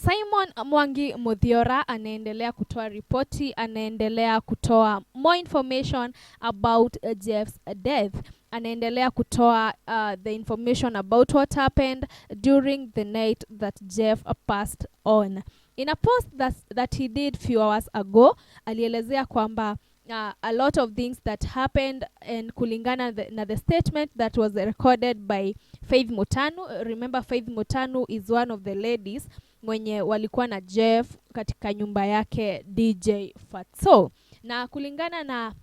Simon Mwangi Muthiora anaendelea kutoa ripoti, anaendelea kutoa more information about Jeff's death. Anaendelea kutoa the information about what happened during the night that Jeff passed on. In a post that he did few hours ago, alielezea kwamba a lot of things that happened, and kulingana na the statement that was recorded by Faith Mutanu. Remember, Faith Mutanu is one of the ladies mwenye walikuwa na Jeff katika nyumba yake DJ Fatso. Na kulingana na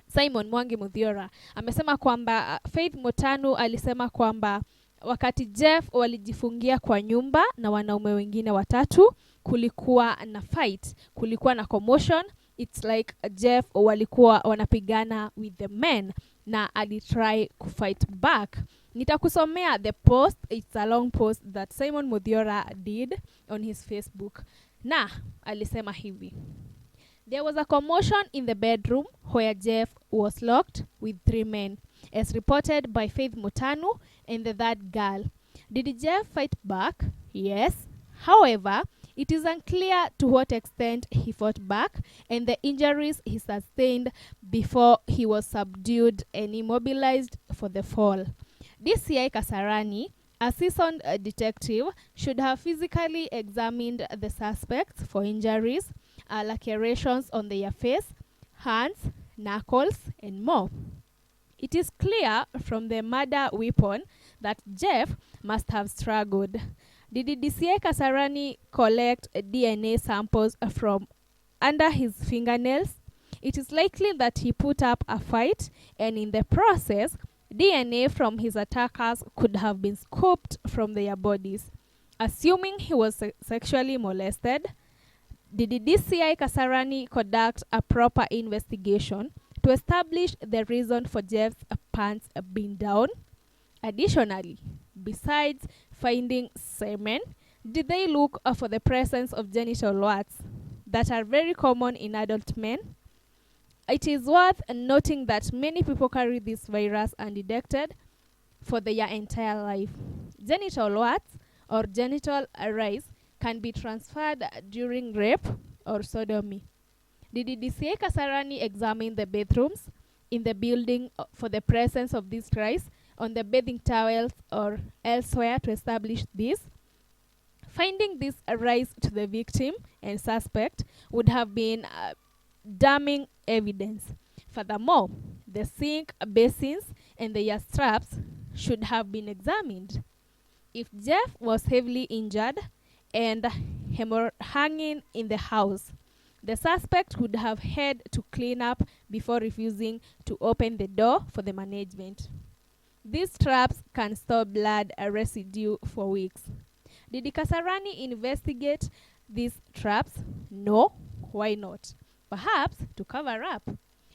Simon Mwangi Muthiora, amesema kwamba Faith Mutanu alisema kwamba wakati Jeff walijifungia kwa nyumba na wanaume wengine watatu, kulikuwa na fight, kulikuwa na commotion. It's like Jeff walikuwa wanapigana with the men na alitry kufight back. Nitakusomea the post. It's a long post that Simon Muthiora did on his Facebook. Na alisema hivi: there was a commotion in the bedroom where Jeff was locked with 3 men, as reported by Faith Mutanu and the third girl. Did Jeff fight back? Yes. However, it is unclear to what extent he fought back and the injuries he sustained before he was subdued and immobilized for the fall. DCI Kasarani, a seasoned detective, should have physically examined the suspects for injuries, lacerations on their face, hands, knuckles, and more. It is clear from the murder weapon that Jeff must have struggled. Did DCI Kasarani collect DNA samples from under his fingernails? It is likely that he put up a fight, and in the process, DNA from his attackers could have been scooped from their bodies. Assuming he was sexually molested, did DCI Kasarani conduct a proper investigation to establish the reason for Jeff's pants being down? Additionally, besides finding semen, did they look for the presence of genital warts that are very common in adult men? It is worth noting that many people carry this virus undetected for their entire life. Genital warts or genital rise can be transferred during rape or sodomy. Did DCI Kasarani examine the bathrooms in the building for the presence of this rise on the bathing towels or elsewhere to establish this? Finding this rise to the victim and suspect would have been damning evidence. Furthermore, the sink basins and their straps should have been examined. If Jeff was heavily injured and hanging in the house, the suspect would have had to clean up before refusing to open the door for the management. These traps can store blood residue for weeks. Did Kasarani investigate these traps? No. Why not? Perhaps to cover up.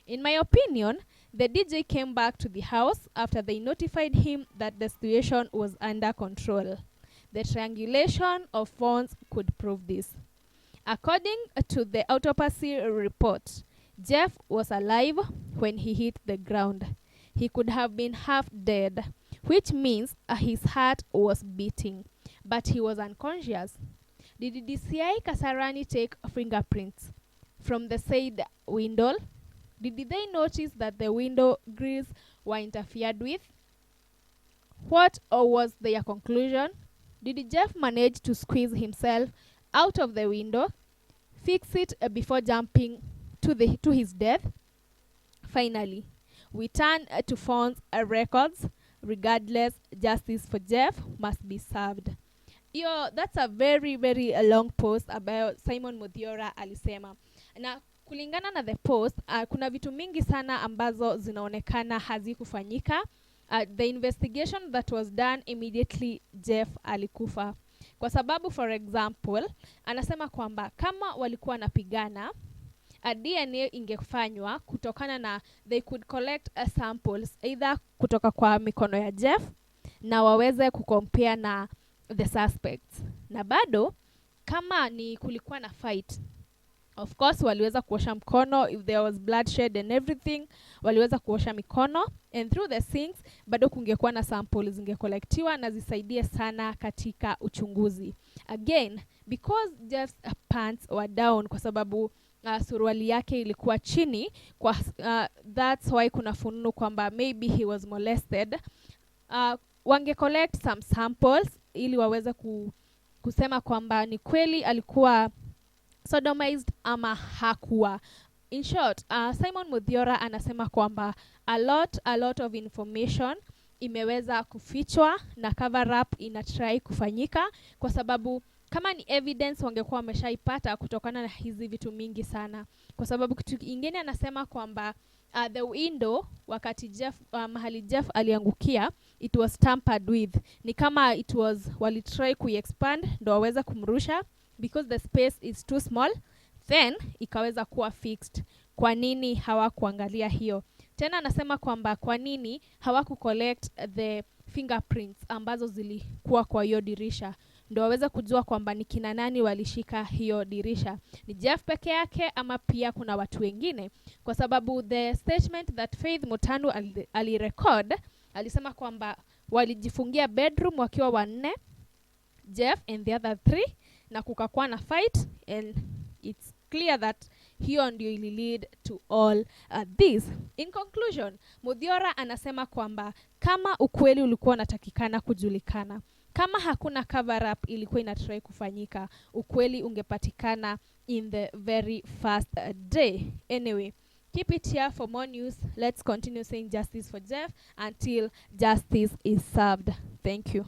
In my opinion, the DJ came back to the house after they notified him that the situation was under control. The triangulation of phones could prove this. According to the autopsy report, Jeff was alive when he hit the ground. He could have been half dead, which means his heart was beating, but he was unconscious. Did DCI Kasarani take fingerprints from the said window? Did they notice that the window grills were interfered with? What was their conclusion? Did Jeff manage to squeeze himself out of the window, fix it before jumping to his death? Finally, we turn to phones records. Regardless, justice for Jeff must be served. That's a very, very long post about Simon Muthiora alisema. Na kulingana na the post, kuna vitu mingi sana ambazo zinaonekana hazikufanyika. The investigation that was done immediately Jeff alikufa. Kwa sababu, for example, anasema kwamba kama walikuwa napigana, DNA ingefanywa kutokana na they could collect samples either kutoka kwa mikono ya Jeff na waweze kucompare na the suspects. Na bado kama ni kulikuwa na fight, of course waliweza kuosha mkono. If there was bloodshed and everything, waliweza kuosha mikono, and through the sinks bado kungekuwa na samples zingekolektiwa na zisaidie sana katika uchunguzi. Again, because Jeff's pants were down kwa sababu suruali yake ilikuwa chini, that's why kuna fununu kwamba maybe he was molested. Wange collect some samples ili waweze kusema kwamba ni kweli alikuwa sodomized ama hakuwa. In short, Simon Muthiora anasema kwamba a lot of information imeweza kufichwa na cover up inatry kufanyika, kwa sababu kama ni evidence wangekuwa wameshaipata kutokana na hizi vitu mingi sana. Kwa sababu kitu kingine anasema kwamba the window wakati mahali Jeff aliangukia, it was tampered with. Ni kama walitry kuexpand ndo waweza kumrusha, because the space is too small, then ikaweza kuwa fixed. Kwa nini hawakuangalia hiyo? Tena anasema kwamba kwa nini hawaku collect the fingerprints ambazo zilikuwa kwa hiyo dirisha, ndo waweza kujua kwamba ni kina nani walishika hiyo dirisha. Ni Jeff peke yake ama pia kuna watu wengine? Kwa sababu the statement that Faith Mutandu alirecord, alisema kwamba walijifungia bedroom wakiwa 4, Jeff and the other 3, na kukakuwa na fight, and it's clear that hiyo ndio ili lead to all this. In conclusion, Muthiora anasema kwamba kama ukweli ulikuwa unatakikana kujulikana, kama hakuna cover up ilikuwa inatry kufanyika, ukweli ungepatikana in the very first day. Anyway, keep it here for more news. Let's continue saying justice for Jeff until justice is served. Thank you.